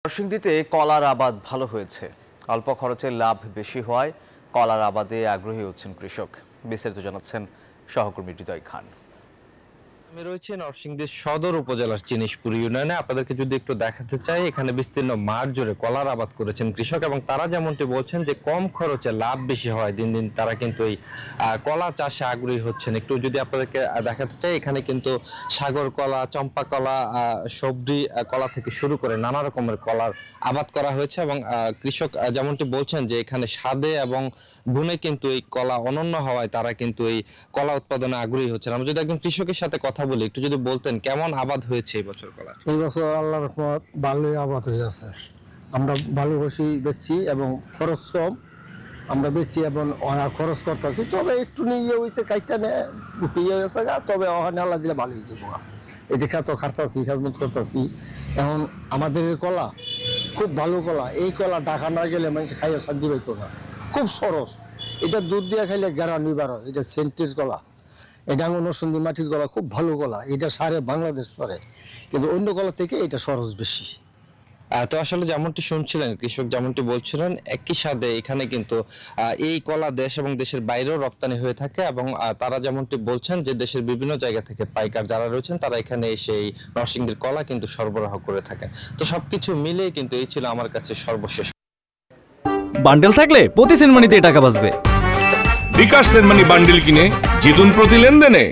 নরসিংদীতে কলার আবাদ ভালো হয়েছে। অল্প খরচে লাভ বেশি হওয়ায় কলার আবাদে আগ্রহী হচ্ছেন কৃষক। বিস্তারিত জানাচ্ছেন সহকর্মী হৃদয় খান। আমি রয়েছে নরসিংদীর সদর উপজেলার চিনিশপুর ইউনিয়নে। আপনাদেরকে যদি একটু দেখাতে চাই, এখানে বিস্তীর্ণ মাঠ জুড়ে কলার আবাদ করেছেন কৃষক এবং তারা যেমনটি বলছেন যে কম খরচে লাভ বেশি হয়। দিন দিন তারা কিন্তু এই কলা চাষে আগ্রহী হচ্ছেন। একটু যদি আপনাদেরকে দেখাতে চাই, এখানে কিন্তু সাগর কলা, চম্পা কলা, সবজি কলা থেকে শুরু করে নানা রকমের কলার আবাদ করা হয়েছে এবং কৃষক যেমনটি বলছেন যে এখানে স্বাদে এবং গুণে কিন্তু এই কলা অনন্য হওয়ায় তারা কিন্তু এই কলা উৎপাদনে আগ্রহী হচ্ছেন। আমরা যদি একজন কৃষকের সাথে কথা বলি, একটু যদি বলতেন কেমন আবাদ হয়েছে এই বছর কলার? এই বছর আল্লাহর রহমত ভালোই আবাদ হয়ে আছে। আমরা ভালোবাসি বেচছি এবং খরচ কম আমরা বেচছি এবং অনেক খরচ করতেছি। তবে একটু নিয়ে হয়েছে কাইতে ইয়ে হয়েছে গা, তবে ওখানে আল্লাহ দিলে ভালো হয়েছে বোয়া। এদিকে তো খাটতাছি, খাজমত করতেছি। এখন আমাদের কলা খুব ভালো কলা। এই কলা ঢাকা না গেলে মানুষ খাইয়ে শান্তি পাইতো না। খুব সরস, এটা দুধ দিয়ে খাইলে গ্যারান্টি বার হয়। এটা সেন্টের কলা, এটা নরসিংদী মাটির কলা, খুব ভালো কলা। এটা সারে বাংলাদেশ সরে, কিন্তু অন্য কলা থেকে এটা সরস বেশি। তো আসলে যেমনটি শুনছিলেন, কৃষক যেমনটি বলছিলেন, একই সাথে এখানে কিন্তু এই কলা দেশ এবং দেশের বাইরেও রপ্তানি হয়ে থাকে এবং তারা যেমনটি বলছেন যে দেশের বিভিন্ন জায়গা থেকে পাইকার যারা রয়েছেন তারা এখানে এসে এই নরসিংদীর কলা কিন্তু সরবরাহ করে থাকেন। তো সবকিছু মিলেই কিন্তু এই ছিল আমার কাছে সর্বশেষ। বান্ডেল থাকলে প্রতি সেনমানিতে টাকা বাঁচবে। বিকাশ সেনমানি বান্ডেল কিনে জিতুন প্রতি লেনদেনে।